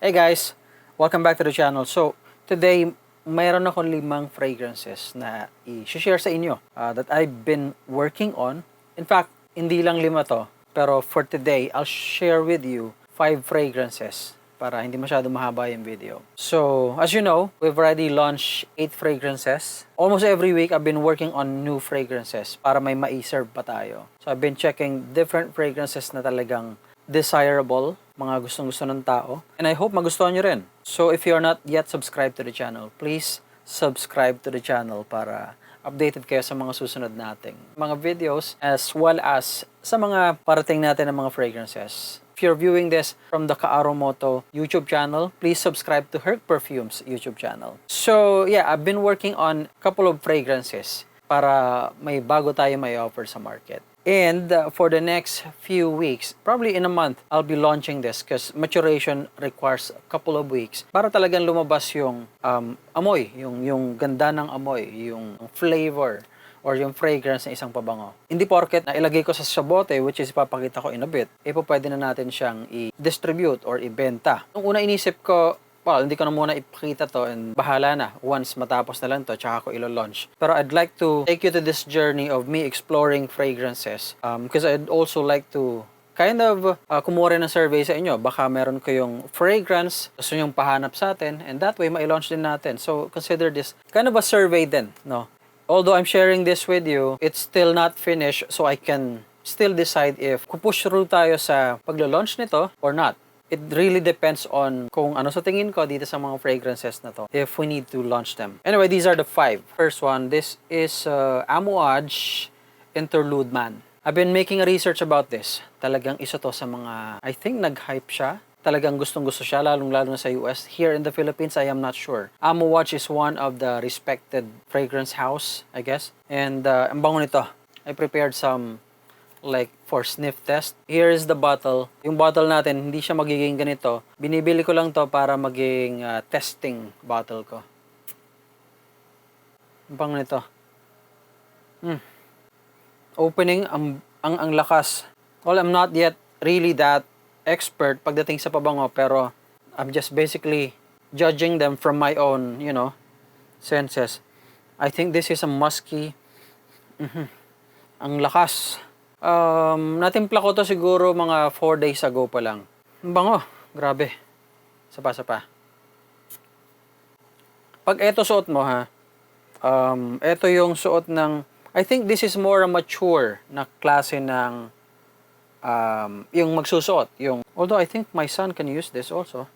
Hey guys, welcome back to the channel. So, today, mayroon akong 5 fragrances na i-share sa inyo that I've been working on. In fact, hindi lang 5 to, pero for today, I'll share with you 5 fragrances para hindi masyado mahaba yung video. So, as you know, we've already launched 8 fragrances. Almost every week, I've been working on new fragrances para may ma-serve pa tayo. So, I've been checking different fragrances na talagang desirable, mga gustong-gusto ng tao. And I hope magustuhan nyo rin. So if you're not yet subscribed to the channel, please subscribe to the channel para updated kayo sa mga susunod nating mga videos as well as sa mga parating natin ng mga fragrances. If you're viewing this from the Kaaromoto YouTube channel, please subscribe to Herc Perfumes YouTube channel. So yeah, I've been working on a couple of fragrances para may bago tayo may offer sa market. And for the next few weeks, probably in a month, I'll be launching this because maturation requires a couple of weeks para talagang lumabas yung amoy, yung ganda ng amoy, yung flavor or yung fragrance ng isang pabango. Hindi porket na ilagay ko sa bote, which is ipapakita ko in a bit, pwede na natin siyang i-distribute or ibenta. Nung una inisip ko, well, hindi ko na muna ipakita to and bahala na. Once matapos na lang to, tsaka ko ilo-launch. Pero I'd like to take you to this journey of me exploring fragrances. Because I'd also like to kind of kumuha rin ng survey sa inyo. Baka meron kayong fragrance, gusto nyong pahanap sa atin, and that way, ma-launch din natin. So, consider this kind of a survey din, no? Although I'm sharing this with you, it's still not finished, so I can still decide if push through tayo sa paglo-launch nito or not. It really depends on kung ano sa tingin ko dito sa mga fragrances na to, if we need to launch them. Anyway, these are the 5. First one, this is Amouage Interlude Man. I've been making a research about this. Talagang isa to sa mga, I think nag-hype siya. Talagang gustong-gusto siya, lalong-lalo na sa US. Here in the Philippines, I am not sure. Amouage is one of the respected fragrance house, I guess. And ang bango nito. I prepared some like for sniff test. Here is the bottle. Yung bottle natin, hindi siya magiging ganito. Binibili ko lang to para maging testing bottle ko. Ang bango nito. Opening, ang lakas. Well, I'm not yet really that expert pagdating sa pabango, pero I'm just basically judging them from my own, senses. I think this is a musky. Ang lakas. Natimpla ko to siguro mga 4 days ago pa lang. Ang bango. Grabe. Sapa-sapa. Pag eto suot mo ha, eto yung suot ng, I think this is more a mature na klase ng, yung magsusuot. Although I think my son can use this also.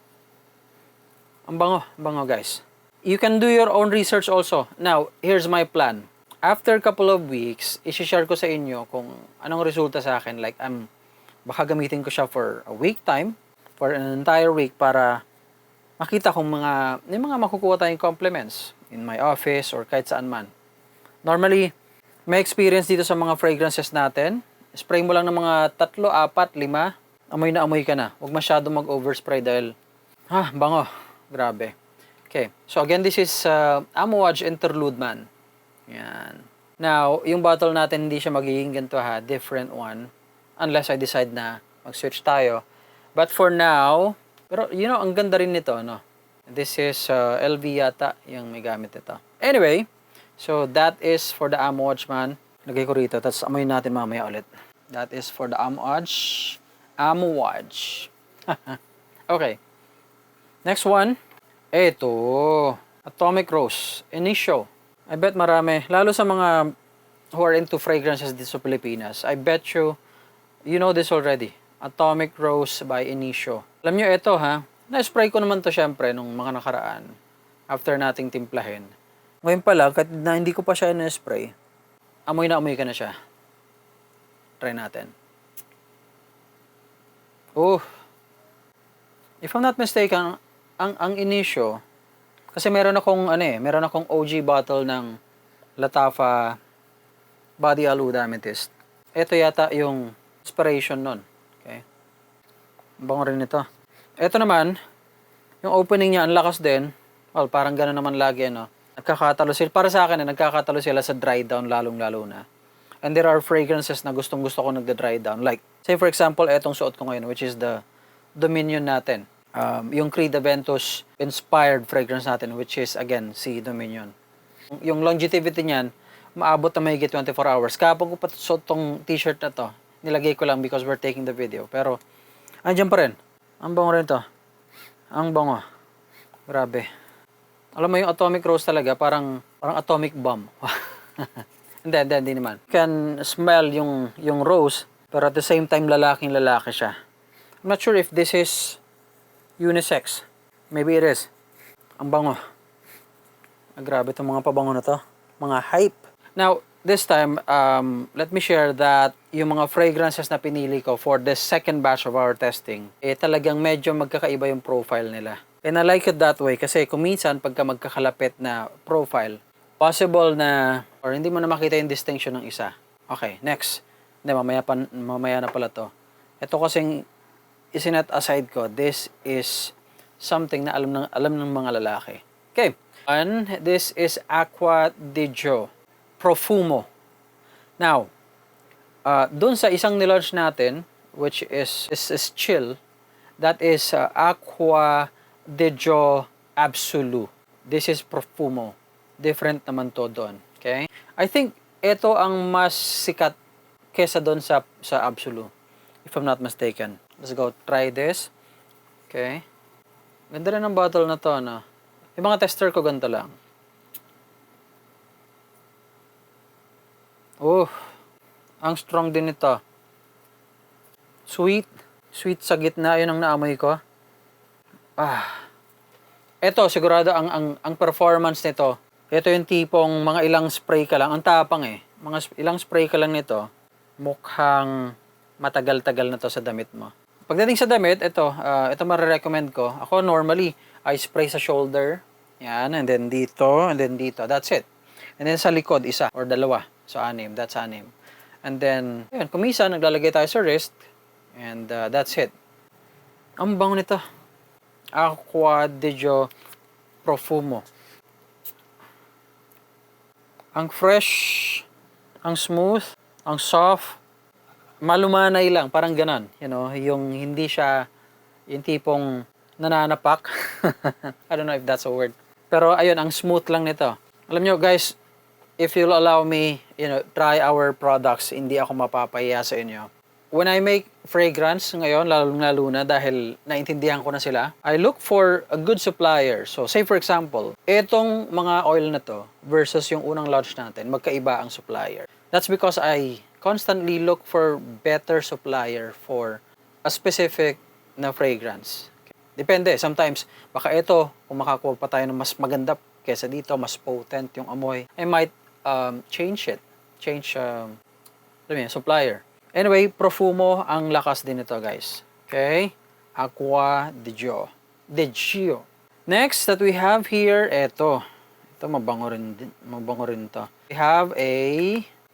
Ang bango guys. You can do your own research also. Now, here's my plan. After a couple of weeks, i-share ko sa inyo kung anong resulta sa akin. Like, baka gamitin ko siya for a week time, for an entire week, para makita kung may mga makukuha tayong compliments in my office or kahit saan man. Normally, may experience dito sa mga fragrances natin. Spray mo lang ng mga 3, 4, 5, amoy na amoy ka na. Huwag masyado mag-overspray dahil, bango. Grabe. Okay, so again, this is Amouage Interlude Man. Yan. Now, yung bottle natin hindi siya magiging ganito ha, different one. Unless I decide na mag-switch tayo. But for now, pero ang ganda rin nito, no? This is LV yata yung may gamit ito. Anyway, so that is for the Amouage Man. Lagay ko rito, tapos amoy natin mamaya ulit. That is for the Amouage. Okay. Next one. Ito. Atomic Rose. Initio. I bet marami, lalo sa mga who are into fragrances dito sa Pilipinas, I bet you know this already. Atomic Rose by Initio. Alam nyo ito ha, na-spray ko naman to syempre nung mga nakaraan after nating timplahin. Ngayon pala, kahit na hindi ko pa siya na-spray, amoy na amoy ka na siya. Try natin. If I'm not mistaken, ang Initio, kasi meron akong OG bottle ng Latafa Body Alude Amethyst. Ito yata yung inspiration nun. Okay. Bango rin ito. Ito naman, yung opening niya, ang lakas din. Well, parang gano'n naman lagi, no? Nagkakatalo sila. Para sa akin, nagkakatalo sila sa dry down, lalong-lalo na. And there are fragrances na gustong-gusto ko nagda-dry down. Like, say for example, etong suot ko ngayon, which is the Dominion natin. yung Creed Aventus inspired fragrance natin, which is again si Dominion. Yung longevity niyan, maabot na mahigit 24 hours. Kapag ko pa tong t-shirt na to, nilagay ko lang because we're taking the video. Pero, andyan pa rin. Ang bango rin to. Ang bango. Grabe. Alam mo yung atomic rose talaga, parang atomic bomb. Hindi naman. You can smell yung rose, pero at the same time, lalaki siya. I'm not sure if this is unisex. Maybe it is. Ang bango. Grabe itong mga pabango na to. Mga hype. Now, this time, let me share that yung mga fragrances na pinili ko for the second batch of our testing, talagang medyo magkakaiba yung profile nila. And I like it that way kasi kung minsan, pagka magkakalapit na profile, possible na, or hindi mo na makita yung distinction ng isa. Okay, next. Hindi, mamaya na pala to. Ito kasing isinet aside ko, this is something na alam ng mga lalaki. Okay. And this is Acqua di Gio Profumo. Now, dun sa isang nilaunch natin, which is chill, that is Acqua di Gio Absolu. This is Profumo. Different naman to doon. Okay? I think ito ang mas sikat kesa doon sa Absolu, if I'm not mistaken. Let's go try this. Okay. Ganda rin ang bottle na to, no? Yung mga tester ko ganito lang. Oh, ang strong din ito. Sweet. Sweet sa gitna, yun ang naamoy ko. Ito, sigurado ang performance nito. Ito yung tipong mga ilang spray ka lang. Ang tapang eh. Mga ilang spray ka lang nito. Mukhang matagal-tagal na to sa damit mo. Pagdating sa damit, ito marirecommend ko. Ako normally, I spray sa shoulder. Yan, and then dito, and then dito. That's it. And then sa likod, isa or dalawa. So, 6. That's 6. And then, yun, kumisa, naglalagay tayo sa wrist. And that's it. Ang bango nito. Acqua di Gio Profumo. Ang fresh, ang smooth, ang soft, malumanay lang, parang ganon. You know, yung hindi siya, yung tipong nananapak. I don't know if that's a word. Pero ayun, ang smooth lang nito. Alam nyo guys, if you'll allow me, try our products, hindi ako mapapahiya sa inyo. When I make fragrance ngayon, lalo na dahil naintindihan ko na sila, I look for a good supplier. So, say for example, etong mga oil na to versus yung unang launch natin, magkaiba ang supplier. That's because I constantly look for better supplier for a specific na fragrance. Depende. Sometimes, baka ito, kung makakuha pa tayo ng mas maganda kesa dito, mas potent yung amoy, I might change it. Change supplier. Anyway, Profumo, ang lakas din ito, guys. Okay? Acqua di Gio. Next that we have here, ito mabango rin to. We have a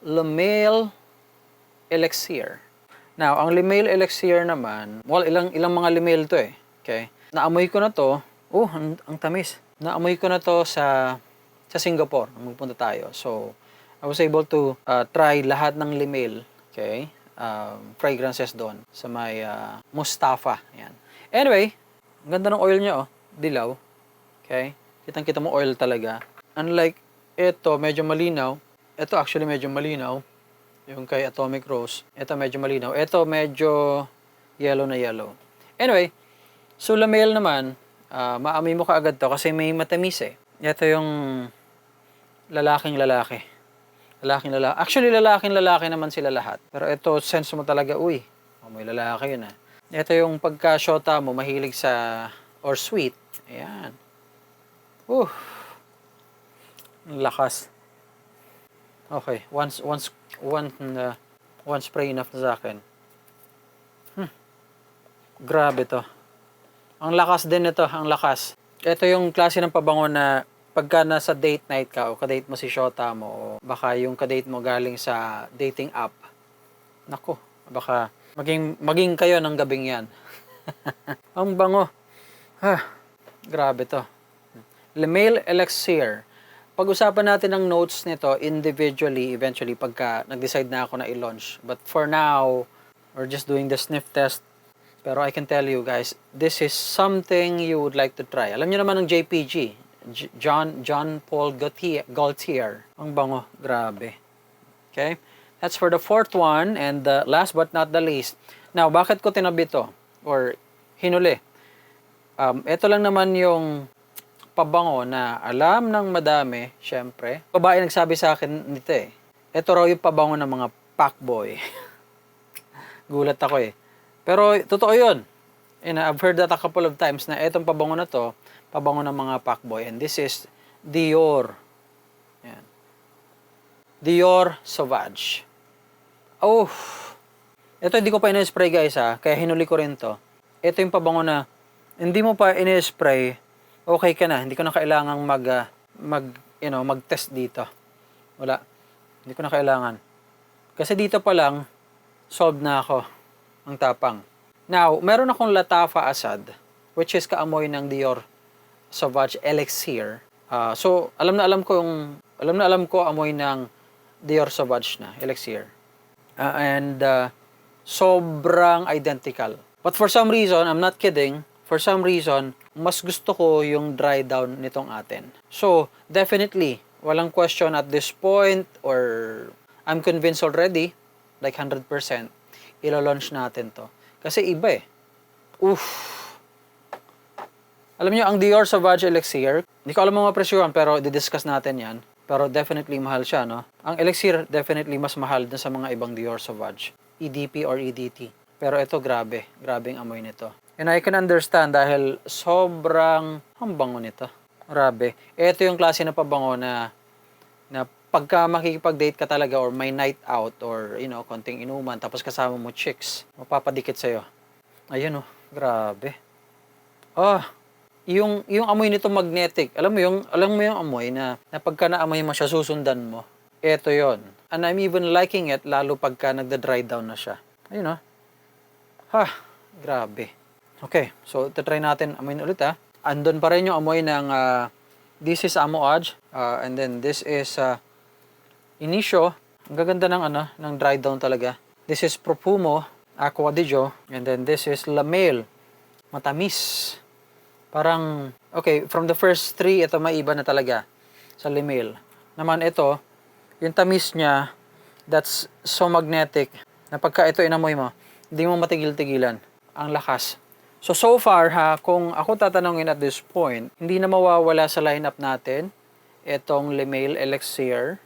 Le Male Elixir. Now, ang Le Male Elixir naman, well, ilang mga Le Male to eh. Okay? Naamoy ko na to. Oh, ang tamis. Naamoy ko na to sa Singapore. Nung magpunta tayo. So, I was able to try lahat ng Le Male. Okay? Fragrances doon sa may Mustafa. Yan. Anyway, ang ganda ng oil niya, oh. Dilaw. Okay? Kitang-kita mo oil talaga. Unlike ito, medyo malinaw. Ito actually medyo malinaw. Yung kay Atomic Rose. Ito medyo malinaw. Ito medyo yellow na yellow. Anyway, so Le Male naman, maamoy mo kaagad to kasi may matamis eh. Ito yung lalaking lalaki. Actually, lalaking lalaki naman sila lahat. Pero ito, sense mo talaga, uy, may lalaki yun ah. Ito yung pagka-shota mo, mahilig sa, or sweet. Ayan. Lakas. Okay, one spray enough na sa akin. Grabe to. Ang lakas din ito, ang lakas. Ito yung klase ng pabango na pagka nasa date night ka o kadate mo si shota mo o baka yung kadate mo galing sa dating app, nako, baka maging kayo ng gabing yan. Ang bango. Grabe to. Le Male Elixir. Pag-usapan natin ang notes nito individually, eventually, pagka nag-decide na ako na i-launch. But for now, we're just doing the sniff test Pero I can tell you guys, this is something you would like to try. Alam niyo naman ng JPG, John Paul Gaultier. Ang bango, grabe. Okay? That's for the fourth one, and last but not the least. Now, bakit ko tinabi to? Or hinuli? Ito lang naman yung pabango na alam ng madami, syempre. Babae nagsabi sa akin nito eh. Ito raw yung pabango ng mga Pacboy. Gulat ako eh. Pero totoo yun. And I've heard that a couple of times na etong pabango na to, pabango ng mga Pacboy. And this is Dior. Yan. Dior Sauvage. Oh! Ito hindi ko pa ina-spray guys ha, kaya hinuli ko rin to. Ito yung pabango na hindi mo pa ina-spray, okay ka na. Hindi ko na kailangang mag-test dito. Wala. Hindi ko na kailangan. Kasi dito pa lang, solved na ako. Ang tapang. Now, meron akong Latafa Asad, which is kaamoy ng Dior Sauvage Elixir. So, alam na alam ko amoy ng Dior Sauvage na Elixir. And sobrang identical. But for some reason, I'm not kidding, for some reason, mas gusto ko yung dry down nitong atin. So, definitely, walang question at this point, or I'm convinced already, like 100%, ilo-launch natin to. Kasi iba eh. Oof. Alam niyo, ang Dior Sauvage Elixir, hindi ko alam mga presyuhan, pero di-discuss natin yan. Pero definitely mahal siya, no? Ang Elixir, definitely mas mahal na sa mga ibang Dior Sauvage. EDP or EDT. Pero ito, grabe. Grabe ang amoy nito. And I can understand dahil sobrang bango nito. Grabe. Ito yung klase na pabango na pagka makikipag-date ka talaga or may night out or, konting inuman tapos kasama mo chicks, mapapadikit sa'yo. Ayun, grabe. Yung amoy nito magnetic. Alam mo yung amoy na pagka naamoy mo siya, susundan mo. Ito yon. And I'm even liking it lalo pagka nagda-dry down na siya. Ayun, grabe. Okay, so try natin amoyin ulit Andun pa rin yung amoy ng this is Amouage and then this is Inicio. Ang gaganda ng dry down talaga. This is Profumo Aqua di Gio and then this is La Male. Matamis. Parang okay, from the first three ito may iba na talaga sa La Male. Naman ito, yung tamis niya that's so magnetic na pagka ito inamoy mo, hindi mo matigil-tigilan. Ang lakas. So far kung ako tatanungin at this point, hindi na mawawala sa lineup natin itong Le Male Elixir.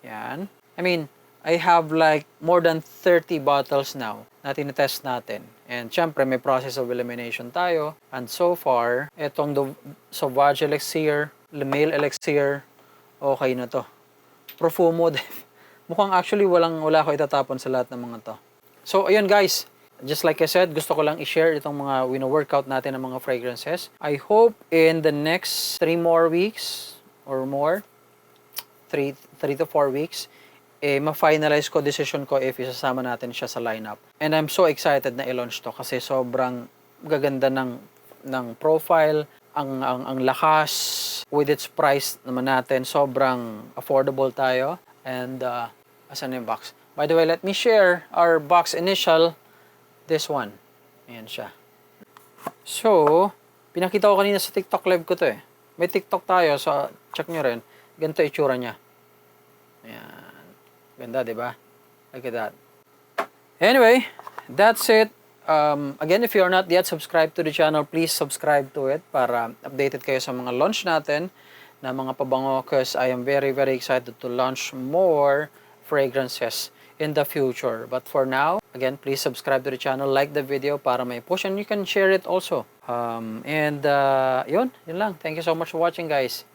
Yan. I mean, I have like more than 30 bottles now na tinetest natin. And syempre, may process of elimination tayo. And so far, itong Sauvage Elixir, Le Male Elixir, okay na to. Profumo, mukhang actually wala ko itatapon sa lahat ng mga to. So, ayun guys. Just like I said, gusto ko lang i-share itong mga workout natin ng mga fragrances. I hope in the next 3 more weeks or more, 3 to 4 weeks, ma-finalize ko, decision ko if isasama natin siya sa lineup. And I'm so excited na i-launch to kasi sobrang gaganda ng profile, ang lakas, with its price naman natin, sobrang affordable tayo. And, asan yung box? By the way, let me share our box initial. This one. Ayan siya. So, pinakita ko kanina sa TikTok live ko to eh. May TikTok tayo, so check nyo rin. Ganito itsura niya. Ayan. Ganda, diba? Look at that. Anyway, that's it. Again, if you are not yet subscribed to the channel, please subscribe to it para updated kayo sa mga launch natin na mga pabango because I am very, very excited to launch more fragrances in the future. But for now, again, please subscribe to the channel, like the video para may push, and you can share it also. Yun lang. Thank you so much for watching, guys.